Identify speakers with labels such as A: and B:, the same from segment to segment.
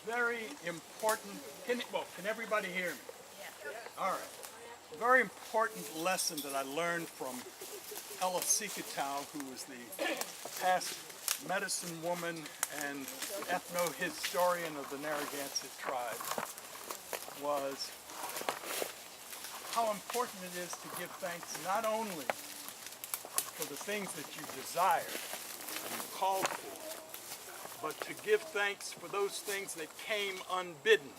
A: very important, can everybody hear me? All right. A very important lesson that I learned from Ella Sikatow, who was the past medicine woman and ethno-historian of the Narragansett Tribe, was how important it is to give thanks not only for the things that you desire and called for, but to give thanks for those things that came unbidden,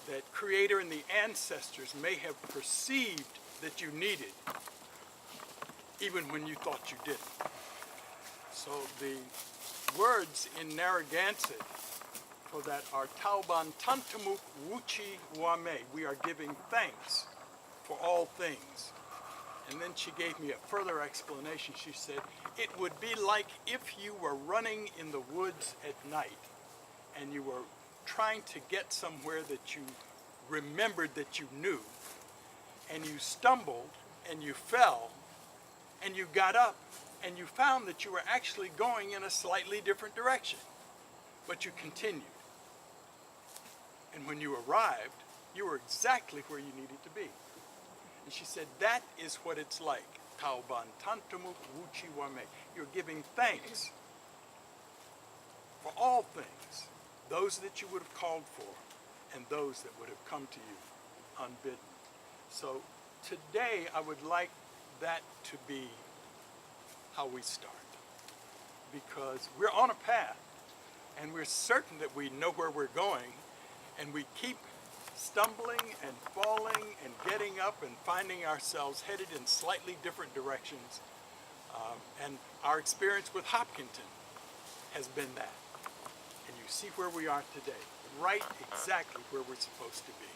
A: that Creator and the ancestors may have perceived that you needed, even when you thought you didn't. So the words in Narragansett for that are Tauban Tantamuk Wuchi Wame. We are giving thanks for all things. And then she gave me a further explanation. She said, it would be like if you were running in the woods at night and you were trying to get somewhere that you remembered that you knew, and you stumbled and you fell and you got up and you found that you were actually going in a slightly different direction, but you continued. And when you arrived, you were exactly where you needed to be. And she said, that is what it's like. Tauban tantamuk wuchi wame. You're giving thanks for all things, those that you would have called for and those that would have come to you unbidden. So today I would like that to be how we start, because we're on a path and we're certain that we know where we're going, and we keep stumbling and falling and getting up and finding ourselves headed in slightly different directions. And our experience with Hopkinton has been that. And you see where we are today, right exactly where we're supposed to be.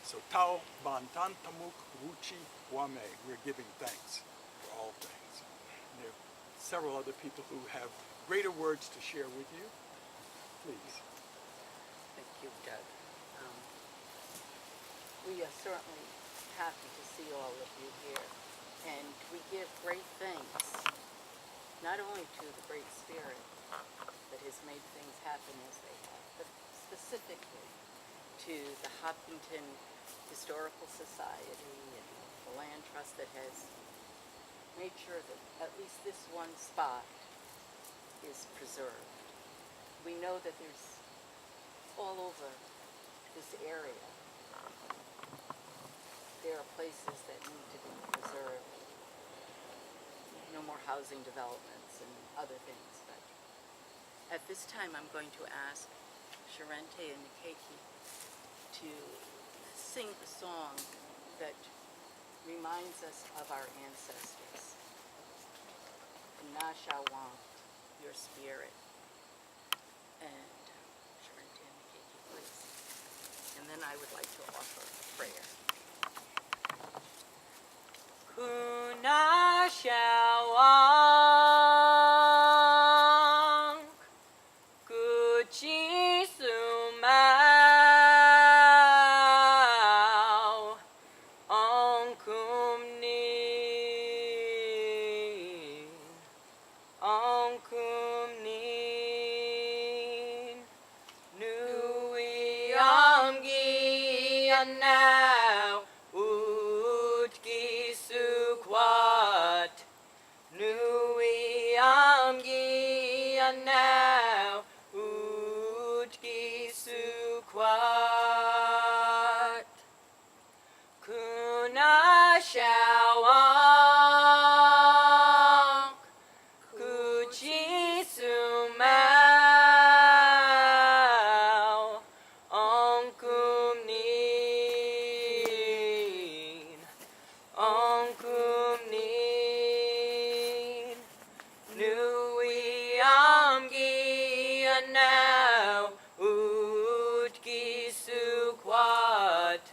A: So Tau Bantan Tamuk Wuchi Wame, we're giving thanks for all things. And there are several other people who have greater words to share with you. Please.
B: Thank you, Doug. We are certainly happy to see all of you here, and we give great thanks not only to the Great Spirit that has made things happen as they have, but specifically to the Hopkinton Historical Society and the Land Trust that has made sure that at least this one spot is preserved. We know that there's all over this area, there are places that need to be preserved. No more housing developments and other things. But at this time, I'm going to ask Sharente and Nikeki to sing a song that reminds us of our ancestors. Nashawant, your spirit. And Sharente and Nikeki, please. And then I would like to offer a prayer. Kuna shawang kuchi sumau ongkumnin nui amgi anau utki sukwat nui amgi anau utki sukwat kuna shawang kuchi sumau ongkumnin ongkumnin nui amgi anau utki sukwat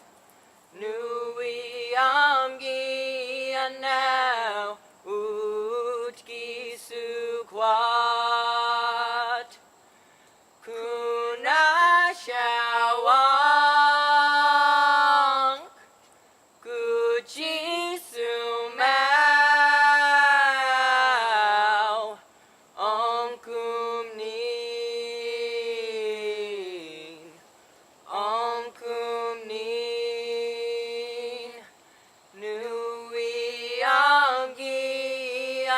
B: nui amgi anau utki sukwat kuna shawang kuchi sumau ongkumnin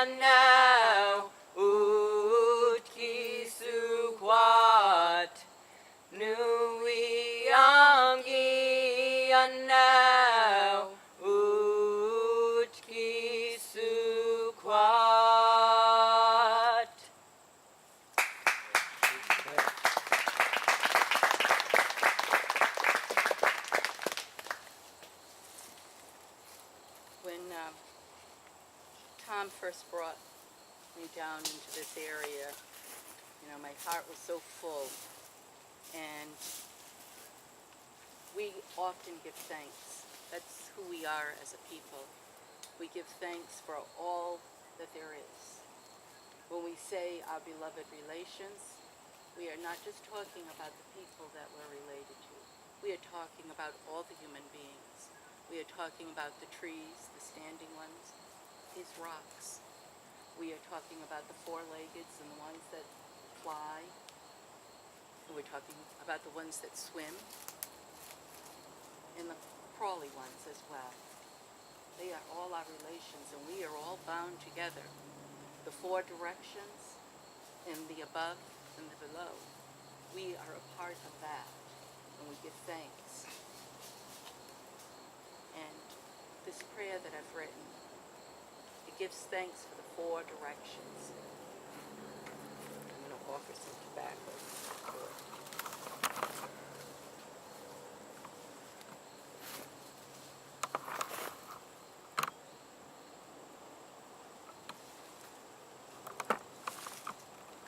C: anau utki sukwat nui angi anau utki sukwat.
B: When Tom first brought me down into this area, my heart was so full, and we often give thanks. That's who we are as a people. We give thanks for all that there is. When we say our beloved relations, we are not just talking about the people that we're related to. We are talking about all the human beings. We are talking about the trees, the standing ones, these rocks. We are talking about the four-leggeds and the ones that fly. We're talking about the ones that swim and the crawly ones as well. They are all our relations, and we are all bound together. The four directions and the above and the below. We are a part of that, and we give thanks. And this prayer that I've written, it gives thanks for the four directions. I'm going to offer some tobacco.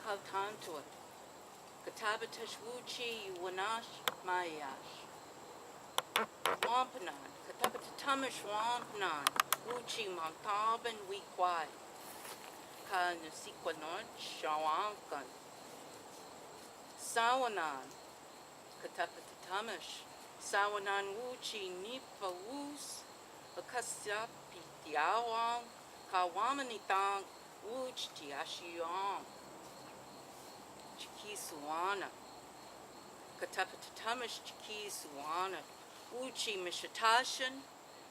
B: Kaltantua, Katabatash Wuchi Wanash Mayash. Wampanan, Katabatamish Wampanan, Wuchi Montaban Weekwai. Ka Nusikwanot Shawankan. Sawanan, Katabatamish, Sawanan Wuchi Nipa Woos, Akasapi Tiawang, Kawamanitang, Wuch Tiashiong. Chikisuana, Katapatamish Chikisuana, Uchi Mishatashan,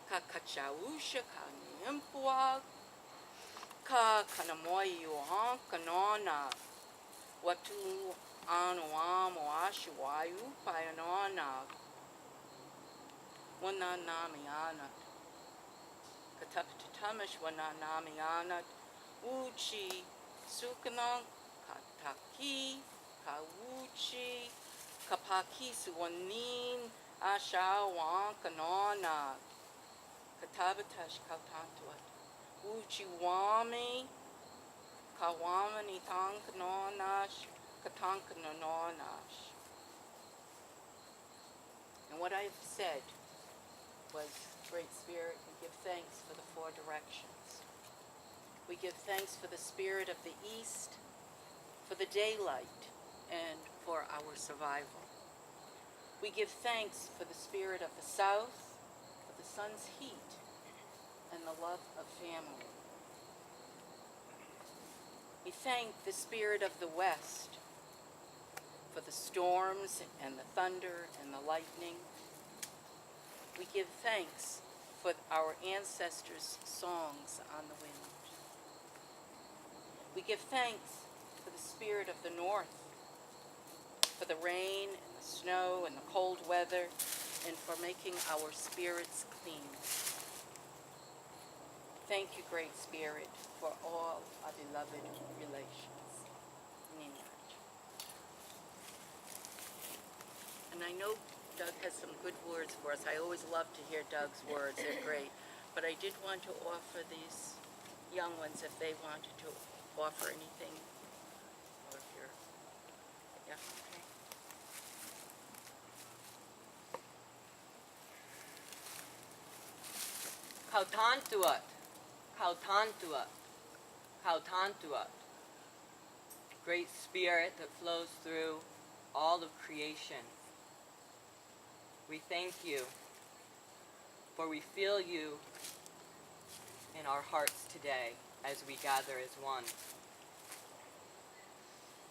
B: Ka Kachausha, Ka Nimpuag, Ka Kanamoyu Hankanona, Watu Anuam Washiwayu Payanona, Wananamiana, Katapatamish Wananamiana, Uchi Sukanong. Kataki, Kawuchi, Kapaki Suwanin, Ashawan Kanona, Katabatash Kautantuat, Uchi Wami, Kawamani Tankanonash, Katankanonash. And what I've said was, Great Spirit, we give thanks for the four directions. We give thanks for the spirit of the East, for the daylight, and for our survival. We give thanks for the spirit of the South, for the sun's heat, and the love of family. We thank the spirit of the West for the storms and the thunder and the lightning. We give thanks for our ancestors' songs on the wind. We give thanks for the spirit of the North, for the rain and the snow and the cold weather, and for making our spirits clean. Thank you, Great Spirit, for all our beloved relations. Ninaj. And I know Doug has some good words for us. I always love to hear Doug's words. They're great. But I did want to offer these young ones if they wanted to offer anything. Or if you're, yeah, okay.
C: Kautantuat, Kautantuat, Kautantuat. Great Spirit that flows through all of creation. We thank you, for we feel you in our hearts today as we gather as one.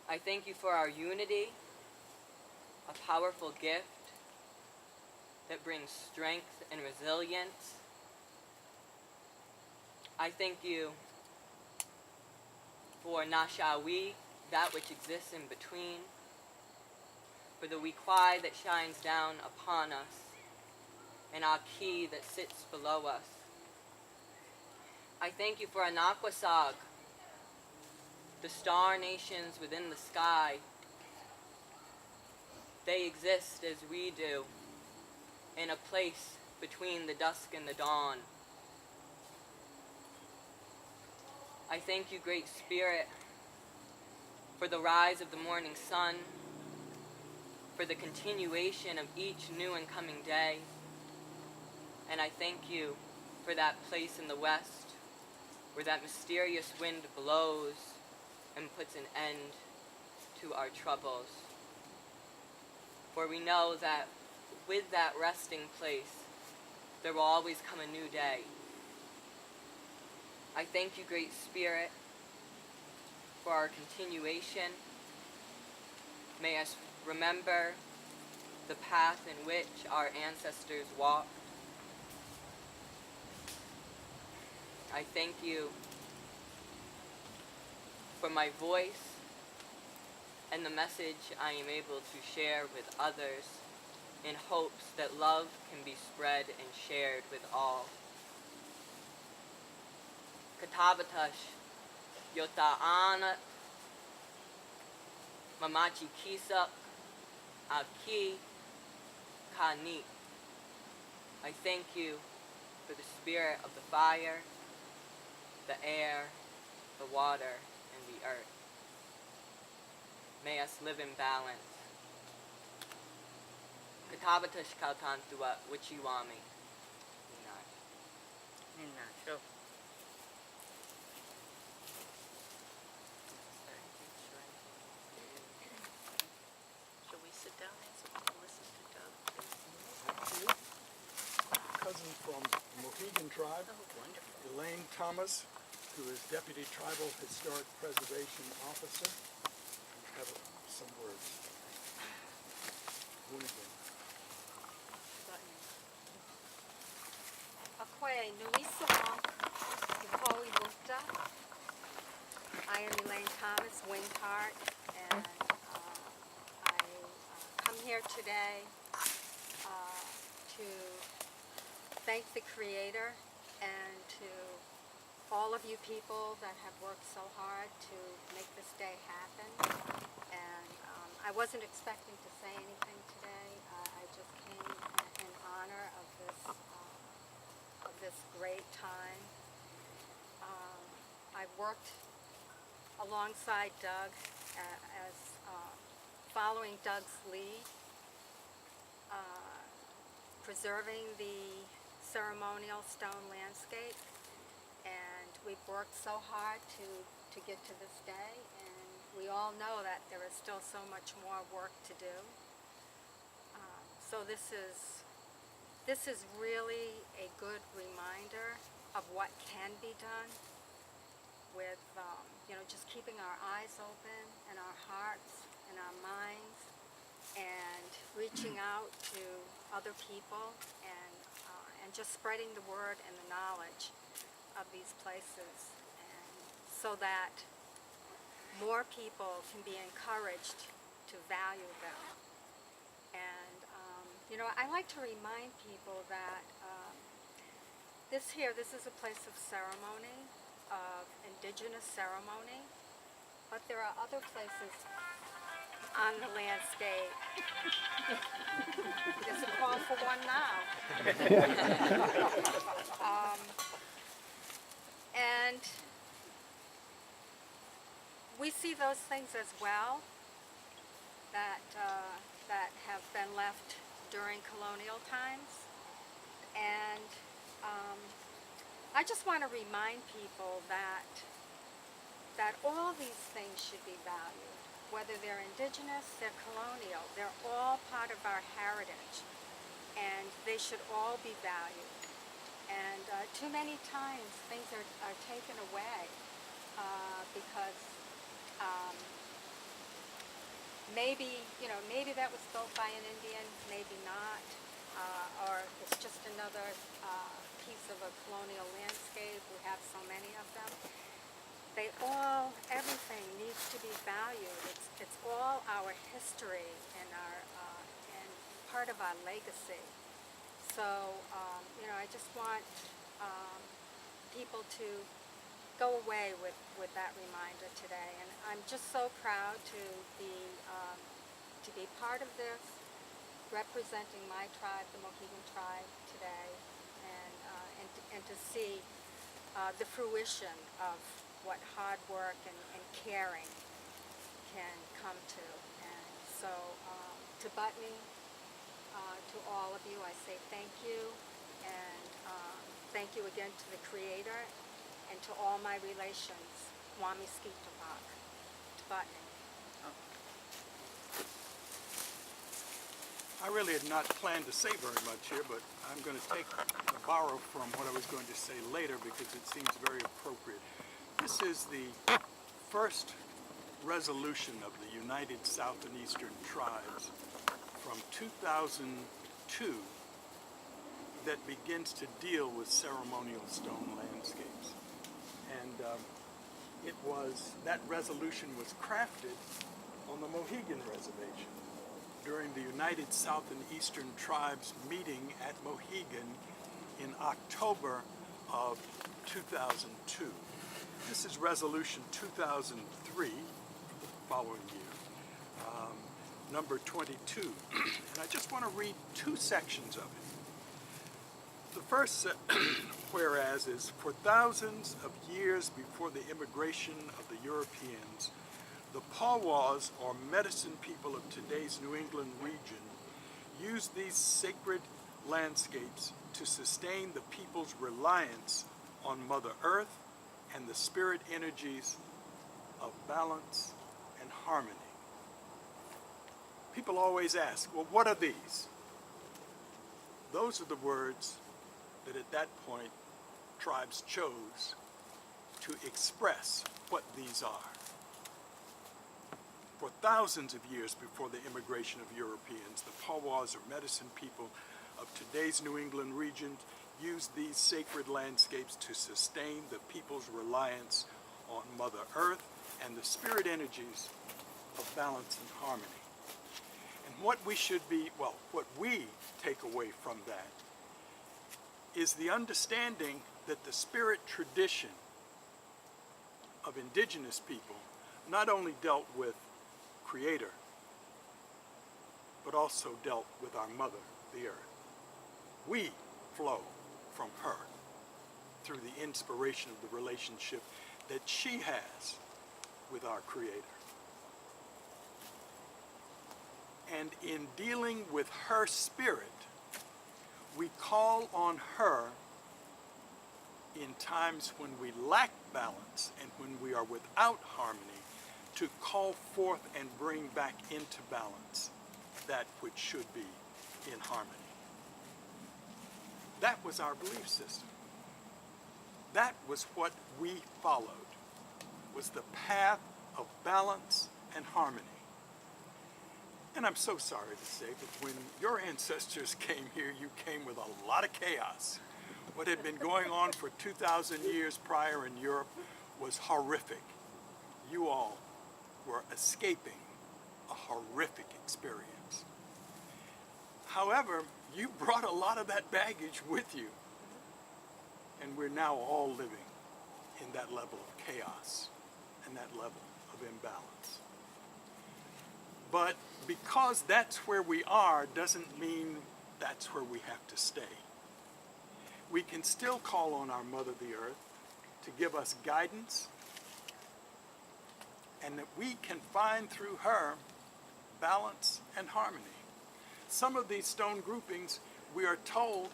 C: I thank you for our unity, a powerful gift that brings strength and resilience. I thank you for Nashawi, that which exists in between, for the Wikwai that shines down upon us, and Aki that sits below us. I thank you for Anakwasag, the star nations within the sky. They exist as we do, in a place between the dusk and the dawn. I thank you, Great Spirit, for the rise of the morning sun, for the continuation of each new and coming day. And I thank you for that place in the west where that mysterious wind blows and puts an end to our troubles. For we know that with that resting place, there will always come a new day. I thank you, Great Spirit, for our continuation. May us remember the path in which our ancestors walked. I thank you for my voice and the message I am able to share with others in hopes that love can be spread and shared with all. Katavatash Yota'ana Mamachi Kisak Aki Kani. I thank you for the spirit of the fire, the air, the water, and the earth. May us live in balance. Katavatash Kautantua Wichiwami.
B: Sure. Shall we sit down and listen to Doug?
A: Cousin from Mohegan Tribe,
B: Oh, wonderful.
A: Elaine Thomas, who is Deputy Tribal Historic Preservation Officer. Have some words.
D: Akwe Nuisama, Yukoi Bukta. I am Elaine Thomas, Wing Part, and I come here today to thank the Creator and to all of you people that have worked so hard to make this day happen. And I wasn't expecting to say anything today. I just came in honor of this great time. I worked alongside Doug as following Doug's lead, preserving the ceremonial stone landscape, and we've worked so hard to get to this day, and we all know that there is still so much more work to do. So this is really a good reminder of what can be done with just keeping our eyes open and our hearts and our minds and reaching out to other people and just spreading the word and the knowledge of these places, and so that more people can be encouraged to value them. And I like to remind people that this is a place of ceremony, of indigenous ceremony, but there are other places on the landscape. There's a call for one now. And we see those things as well that have been left during colonial times. And I just want to remind people that all these things should be valued. Whether they're indigenous, they're colonial, they're all part of our heritage, and they should all be valued. And too many times things are taken away because maybe that was built by an Indian, maybe not, or it's just another piece of a colonial landscape. We have so many of them. everything needs to be valued. It's all our history and and part of our legacy. So, I just want people to go away with that reminder today. And I'm just so proud to be part of this, representing my tribe, the Mohegan tribe, today, and to see the fruition of what hard work and caring can come to. And so to Butney, to all of you, I say thank you, and thank you again to the Creator, and to all my relations, Wami Skeetapak, to Butney.
A: I really had not planned to say very much here, but I'm going to borrow from what I was going to say later because it seems very appropriate. This is the first resolution of the United South and Eastern Tribes from 2002 that begins to deal with ceremonial stone landscapes. And that resolution was crafted on the Mohegan Reservation during the United South and Eastern Tribes meeting at Mohegan in October of 2002. This is Resolution 2003, the following year, number 22. And I just want to read two sections of it. The first whereas is, for thousands of years before the immigration of the Europeans, the Powwows, or medicine people of today's New England region, used these sacred landscapes to sustain the people's reliance on Mother Earth and the spirit energies of balance and harmony. People always ask, well, what are these? Those are the words that at that point tribes chose to express what these are. For thousands of years before the immigration of Europeans, the Powwows, or medicine people of today's New England region, used these sacred landscapes to sustain the people's reliance on Mother Earth and the spirit energies of balance and harmony. And what we take away from that is the understanding that the spirit tradition of indigenous people not only dealt with Creator, but also dealt with our Mother, the Earth. We flow from her through the inspiration of the relationship that she has with our Creator. And in dealing with her spirit, we call on her in times when we lack balance and when we are without harmony, to call forth and bring back into balance that which should be in harmony. That was our belief system. That was what we followed, was the path of balance and harmony. And I'm so sorry to say, but when your ancestors came here, you came with a lot of chaos. What had been going on for 2,000 years prior in Europe was horrific. You all were escaping a horrific experience. However, you brought a lot of that baggage with you, and we're now all living in that level of chaos and that level of imbalance. But because that's where we are doesn't mean that's where we have to stay. We can still call on our Mother, the Earth, to give us guidance, and that we can find through her balance and harmony. Some of these stone groupings, we are told,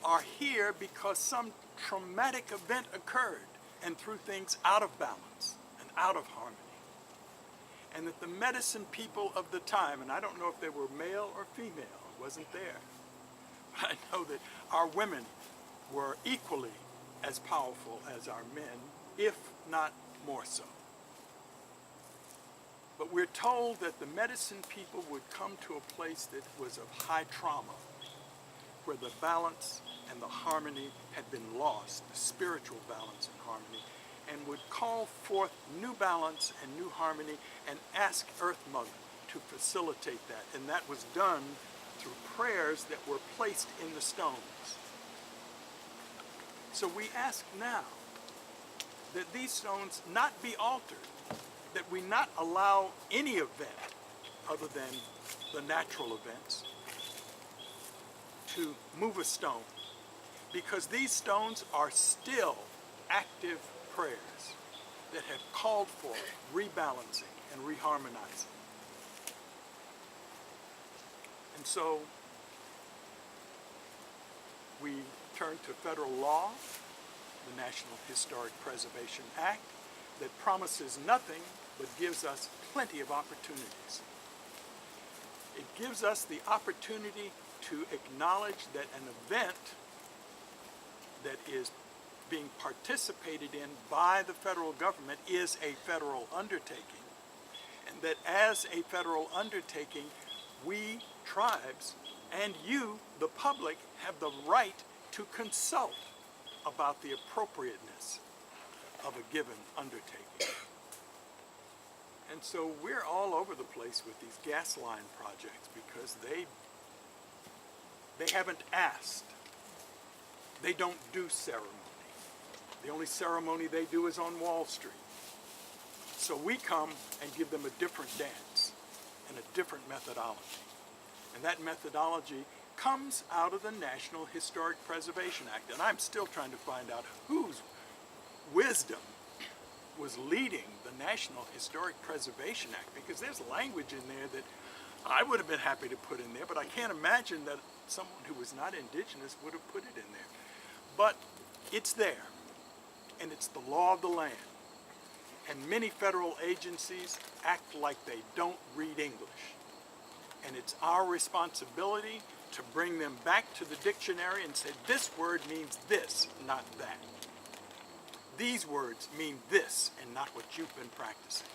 A: are here because some traumatic event occurred and threw things out of balance and out of harmony. And that the medicine people of the time, and I don't know if they were male or female, it wasn't there, but I know that our women were equally as powerful as our men, if not more so. But we're told that the medicine people would come to a place that was of high trauma, where the balance and the harmony had been lost, the spiritual balance and harmony and would call forth new balance and new harmony and ask Earth Mother to facilitate that. And that was done through prayers that were placed in the stones. So we ask now that these stones not be altered, that we not allow any event other than the natural events to move a stone, because these stones are still active prayers that have called for rebalancing and reharmonizing. And so we turn to federal law, the National Historic Preservation Act, that promises nothing but gives us plenty of opportunities. It gives us the opportunity to acknowledge that an event that is being participated in by the federal government is a federal undertaking, and that as a federal undertaking, we tribes and you, the public, have the right to consult about the appropriateness of a given undertaking. And so we're all over the place with these gas line projects because they haven't asked. They don't do ceremony. The only ceremony they do is on Wall Street. So we come and give them a different dance and a different methodology. And that methodology comes out of the National Historic Preservation Act. And I'm still trying to find out whose wisdom was leading the National Historic Preservation Act, because there's language in there that I would have been happy to put in there, but I can't imagine that someone who was not indigenous would have put it in there. But it's there, and it's the law of the land. And many federal agencies act like they don't read English. And it's our responsibility to bring them back to the dictionary and say, this word means this, not that. These words mean this and not what you've been practicing.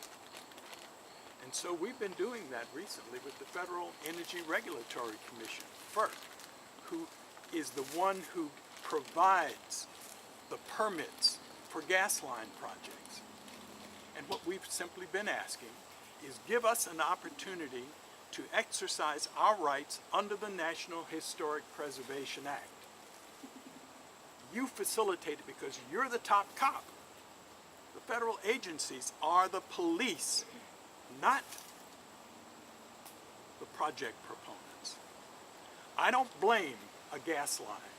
A: And so we've been doing that recently with the Federal Energy Regulatory Commission, FERC, who is the one who provides the permits for gas line projects. And what we've simply been asking is give us an opportunity to exercise our rights under the National Historic Preservation Act. You facilitate it because you're the top cop. The federal agencies are the police, not the project proponents. I don't blame a gas line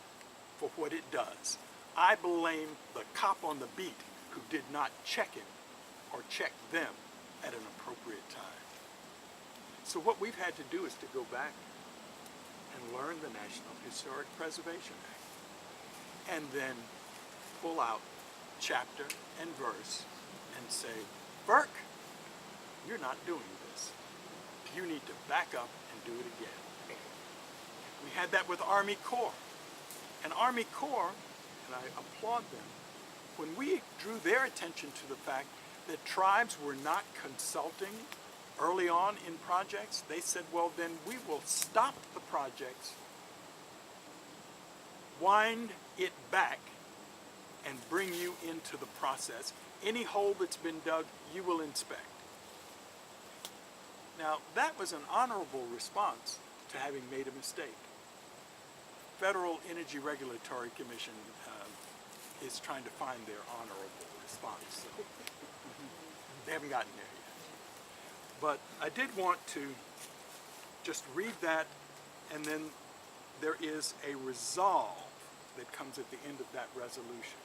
A: for what it does. I blame the cop on the beat who did not check him or check them at an appropriate time. So what we've had to do is to go back and learn the National Historic Preservation Act, and then pull out chapter and verse and say, FERC, you're not doing this. You need to back up and do it again. We had that with Army Corps. And Army Corps, and I applaud them, when we drew their attention to the fact that tribes were not consulting early on in projects, they said, well, then we will stop the projects, wind it back, and bring you into the process. Any hole that's been dug, you will inspect. Now, that was an honorable response to having made a mistake. Federal Energy Regulatory Commission is trying to find their honorable response. So they haven't gotten there yet. But I did want to just read that, and then there is a resolve that comes at the end of that resolution.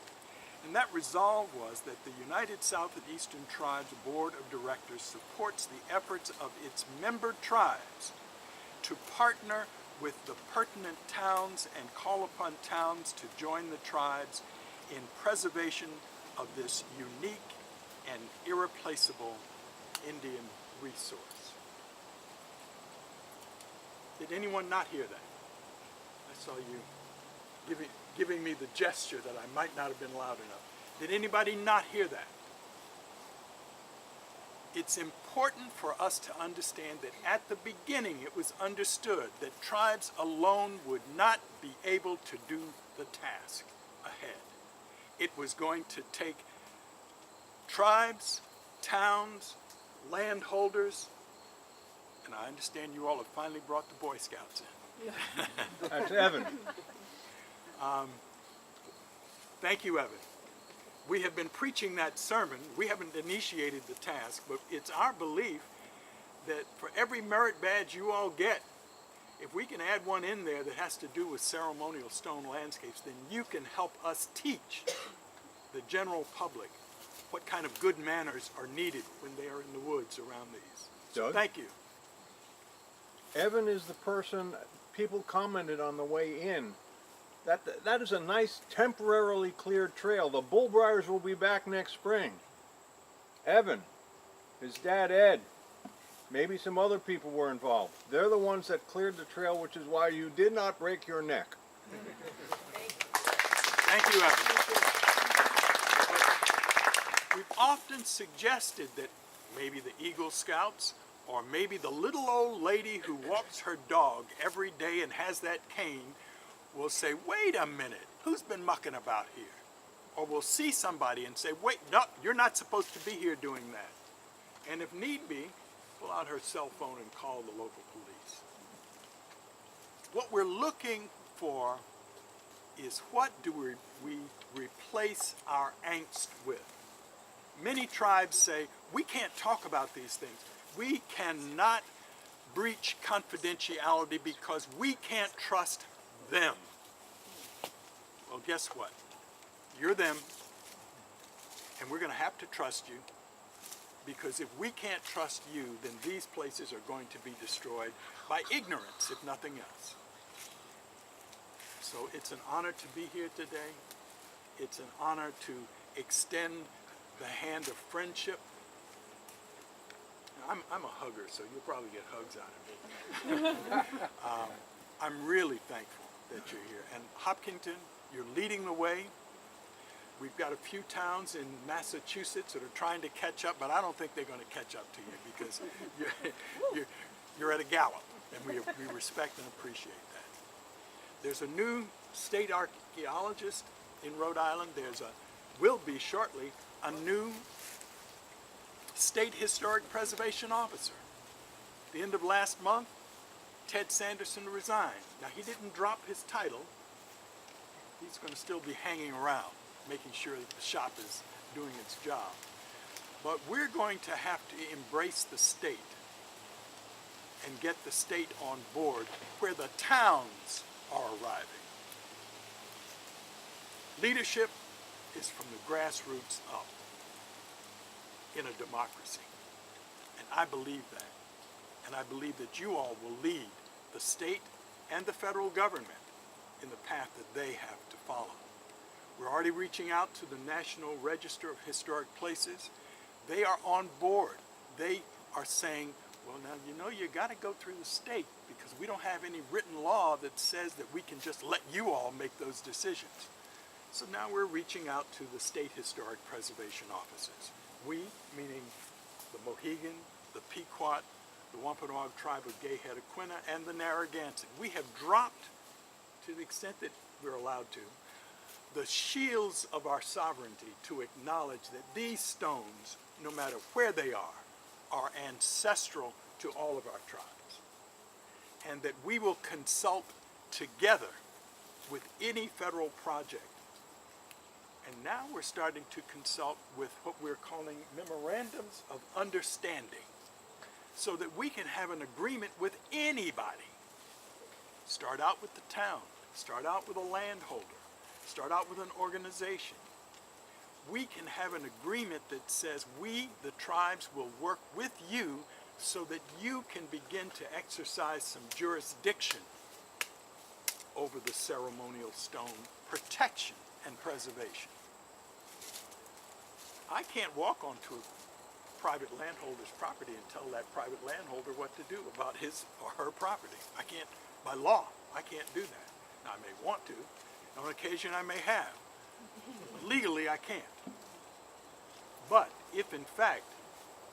A: And that resolve was that the United South and Eastern Tribes Board of Directors supports the efforts of its member tribes to partner with the pertinent towns and call upon towns to join the tribes in preservation of this unique and irreplaceable Indian resource. Did anyone not hear that? I saw you giving me the gesture that I might not have been loud enough. Did anybody not hear that? It's important for us to understand that at the beginning it was understood that tribes alone would not be able to do the task ahead. It was going to take tribes, towns, landholders, and I understand you all have finally brought the Boy Scouts in.
E: That's Evan.
A: Thank you, Evan. We have been preaching that sermon. We haven't initiated the task, but it's our belief that for every merit badge you all get, if we can add one in there that has to do with ceremonial stone landscapes, then you can help us teach the general public what kind of good manners are needed when they are in the woods around these. So
E: Doug?
A: thank you.
E: Evan is the person, people commented on the way in, that is a nice temporarily cleared trail. The bullbriars will be back next spring. Evan, his dad Ed, maybe some other people were involved. They're the ones that cleared the trail, which is why you did not break your neck.
A: Thank you, Evan. We've often suggested that maybe the Eagle Scouts or maybe the little old lady who walks her dog every day and has that cane will say, wait a minute, who's been mucking about here? Or we'll see somebody and say, wait, no, you're not supposed to be here doing that. And if need be, pull out her cell phone and call the local police. What we're looking for is what do we replace our angst with? Many tribes say, we can't talk about these things. We cannot breach confidentiality because we can't trust them. Well, guess what? You're them, and we're going to have to trust you, because if we can't trust you, then these places are going to be destroyed by ignorance, if nothing else. So it's an honor to be here today. It's an honor to extend the hand of friendship. I'm a hugger, so you'll probably get hugs out of me. I'm really thankful that you're here. And Hopkinton, you're leading the way. We've got a few towns in Massachusetts that are trying to catch up, but I don't think they're going to catch up to you because you're at a gallop, and we respect and appreciate that. There's a new state archaeologist in Rhode Island. Will be shortly, a new State Historic Preservation Officer. At the end of last month, Ted Sanderson resigned. Now, he didn't drop his title. He's going to still be hanging around, making sure that the shop is doing its job. But we're going to have to embrace the state and get the state on board where the towns are arriving. Leadership is from the grassroots up in a democracy. And I believe that. And I believe that you all will lead the state and the federal government in the path that they have to follow. We're already reaching out to the National Register of Historic Places. They are on board. They are saying, well, now, you know, you got to go through the state because we don't have any written law that says that we can just let you all make those decisions. So now we're reaching out to the state historic preservation offices. We, meaning the Mohegan, the Pequot, the Wampanoag tribe of Gay-Hedequina, and the Narragansett. We have dropped, to the extent that we're allowed to, the shields of our sovereignty to acknowledge that these stones, no matter where they are ancestral to all of our tribes. And that we will consult together with any federal project. And now we're starting to consult with what we're calling memorandums of understanding, so that we can have an agreement with anybody. Start out with the town, start out with a landholder, start out with an organization. We can have an agreement that says we, the tribes, will work with you so that you can begin to exercise some jurisdiction over the ceremonial stone protection and preservation. I can't walk onto a private landholder's property and tell that private landholder what to do about his or her property. I can't, by law, I can't do that. Now, I may want to. On occasion, I may have. But legally, I can't. But if, in fact,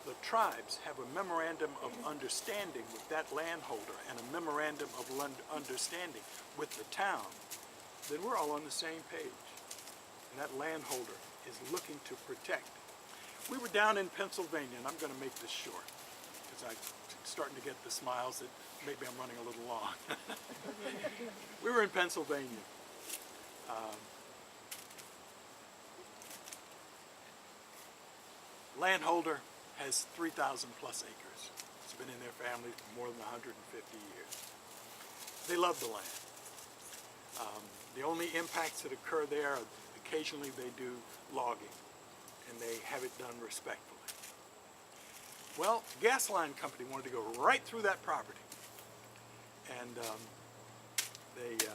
A: the tribes have a memorandum of understanding with that landholder and a memorandum of understanding with the town, then we're all on the same page. And that landholder is looking to protect. We were down in Pennsylvania, and I'm going to make this short because I'm starting to get the smiles that maybe I'm running a little long. We were in Pennsylvania. Landholder has 3,000 plus acres. It's been in their family for more than 150 years. They love the land. The only impacts that occur there are occasionally they do logging, and they have it done respectfully. Well, gas line company wanted to go right through that property, and they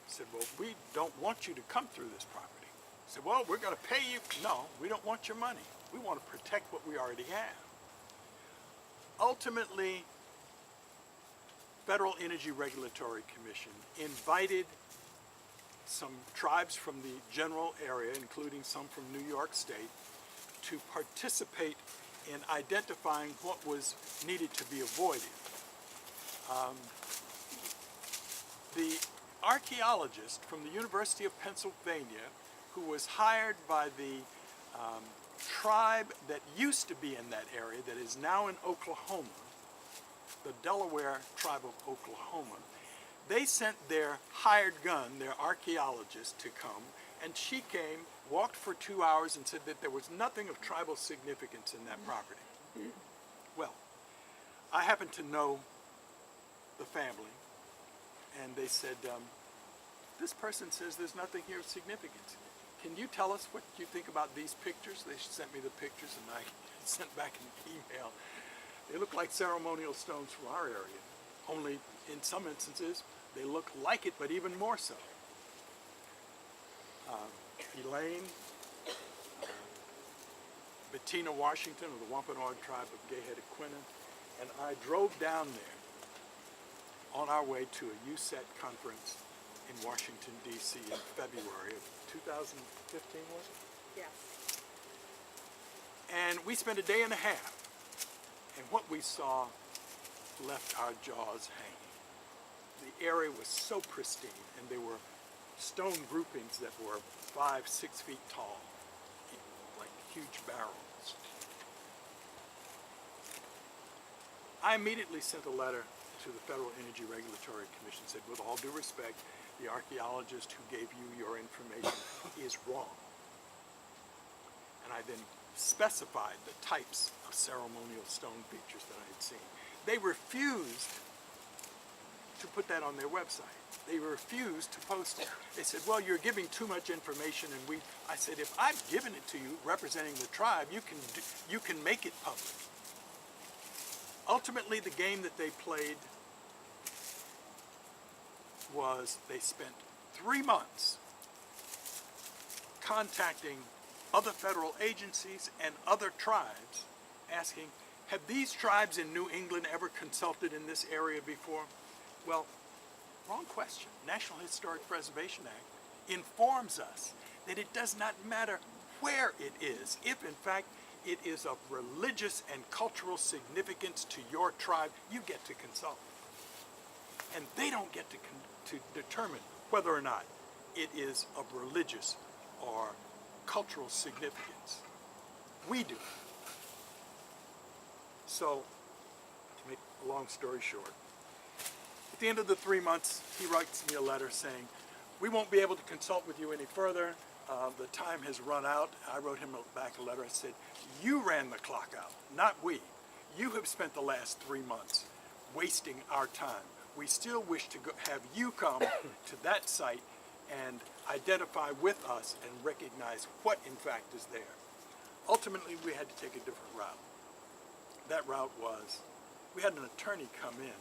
A: said, well, we don't want you to come through this property. I said, well, we're going to pay you. No, we don't want your money. We want to protect what we already have. Ultimately, Federal Energy Regulatory Commission invited some tribes from the general area, including some from New York State, to participate in identifying what was needed to be avoided. The archaeologist from the University of Pennsylvania, who was hired by the tribe that used to be in that area, that is now in Oklahoma, the Delaware tribe of Oklahoma, they sent their hired gun, their archaeologist, to come, and she came, walked for 2 hours, and said that there was nothing of tribal significance in that property. Well, I happen to know the family, and they said, this person says there's nothing here of significance. Can you tell us what you think about these pictures? They sent me the pictures, and I sent back an email. They look like ceremonial stones from our area, only in some instances they look like it, but even more so. Elaine, Bettina Washington of the Wampanoag tribe of Gay-Headed Quinault, and I drove down there on our way to a USET conference in Washington, D.C. in February of 2015, was it?
D: Yes.
A: And we spent a day and a half, and what we saw left our jaws hanging. The area was so pristine, and there were stone groupings that were 5-6 feet tall, like huge barrels. I immediately sent a letter to the Federal Energy Regulatory Commission, said, with all due respect, the archaeologist who gave you your information is wrong. And I then specified the types of ceremonial stone features that I had seen. They refused to put that on their website. They refused to post it. They said, well, you're giving too much information, and I said, if I've given it to you representing the tribe, you can make it public. Ultimately, the game that they played was they spent 3 months contacting other federal agencies and other tribes asking, have these tribes in New England ever consulted in this area before? Well, wrong question. National Historic Preservation Act informs us that it does not matter where it is. If, in fact, it is of religious and cultural significance to your tribe, you get to consult. And they don't get to determine whether or not it is of religious or cultural significance. We do. So, to make a long story short, at the end of the 3 months, he writes me a letter saying, we won't be able to consult with you any further. The time has run out. I wrote him back a letter. I said, you ran the clock out, not we. You have spent the last 3 months wasting our time. We still wish to have you come to that site and identify with us and recognize what in fact is there. Ultimately, we had to take a different route. That route was, we had an attorney come in.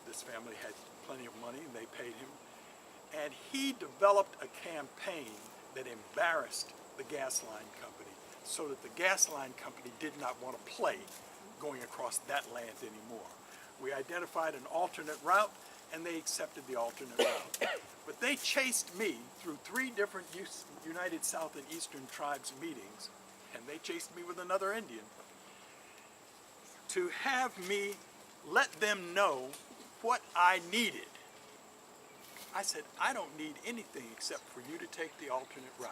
A: This family had plenty of money, and they paid him. And he developed a campaign that embarrassed the gas line company so that the gas line company did not want to play going across that land anymore. We identified an alternate route, and they accepted the alternate route. But they chased me through 3 different United South and Eastern Tribes meetings, and they chased me with another Indian, to have me let them know what I needed. I said, I don't need anything except for you to take the alternate route.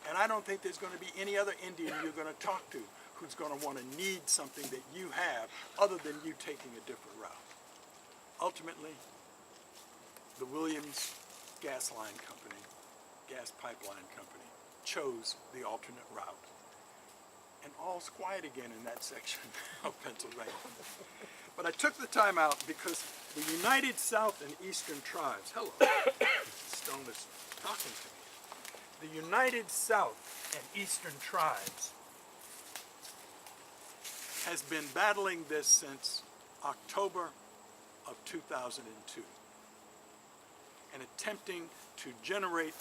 A: And I don't think there's going to be any other Indian you're going to talk to who's going to want to need something that you have other than you taking a different route. Ultimately, the Williams Gas Line Company, Gas Pipeline Company, chose the alternate route. And all's quiet again in that section of Pennsylvania. But I took the time out because the United South and Eastern Tribes, hello, Stone is talking to me. The United South and Eastern Tribes has been battling this since October of 2002 and attempting to generate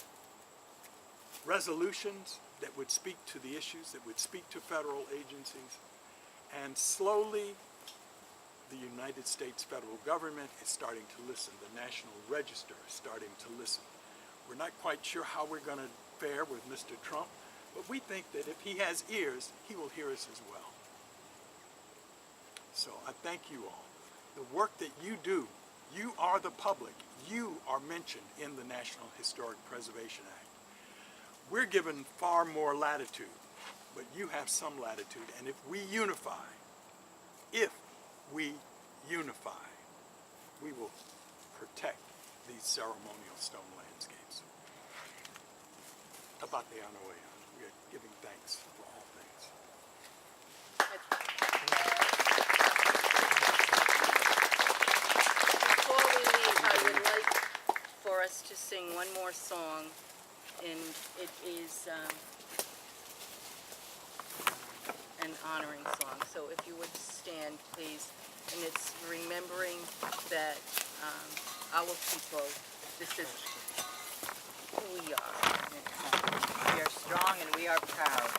A: resolutions that would speak to the issues, that would speak to federal agencies, and slowly the United States federal government is starting to listen. The National Register is starting to listen. We're not quite sure how we're going to fare with Mr. Trump, but we think that if he has ears, he will hear us as well. So I thank you all. The work that you do, you are the public. You are mentioned in the National Historic Preservation Act. We're given far more latitude, but you have some latitude. And if we unify, we will protect these ceremonial stone landscapes. Tabate ano e. We are giving thanks for all things.
B: Before we leave, I would like for us to sing one more song, and it is an honoring song. So if you would stand, please. And it's remembering that our people, this is who we are. We are strong and we are proud.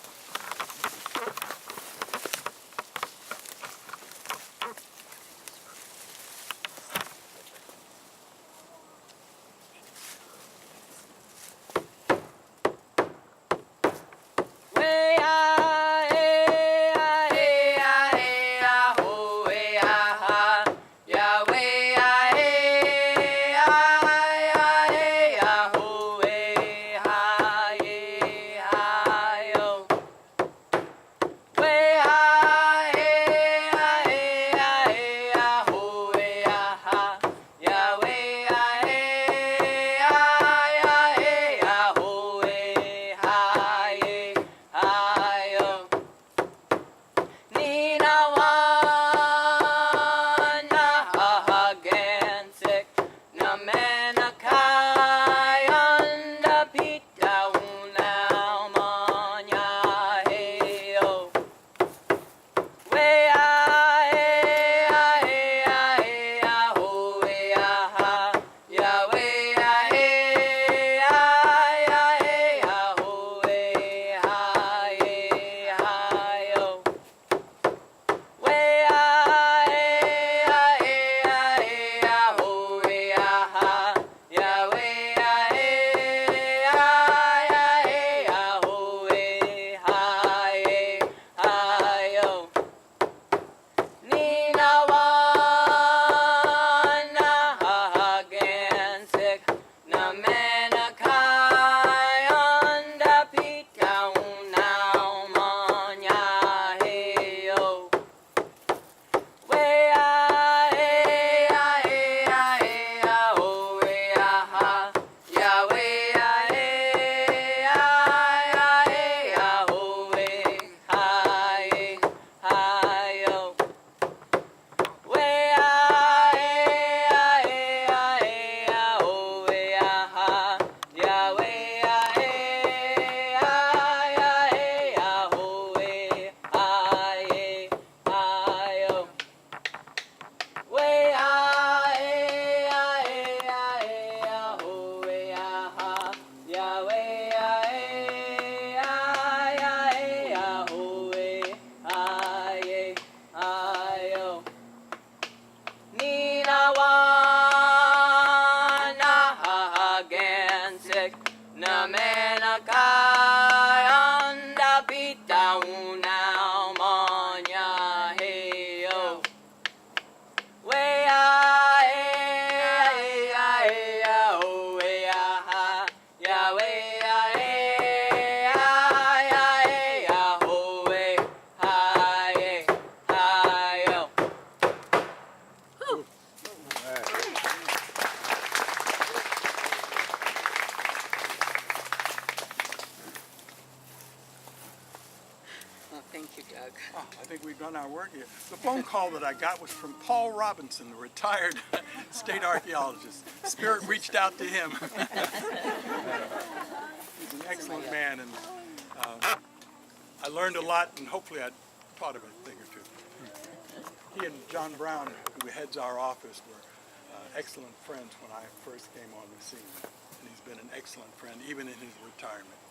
A: done our work here. The phone call that I got was from Paul Robinson, the retired state archaeologist. Spirit reached out to him. He's an excellent man, and I learned a lot, and hopefully I taught him a thing or two. He and John Brown, who heads our office, were excellent friends when I first came on the scene, and he's been an excellent friend even in his retirement.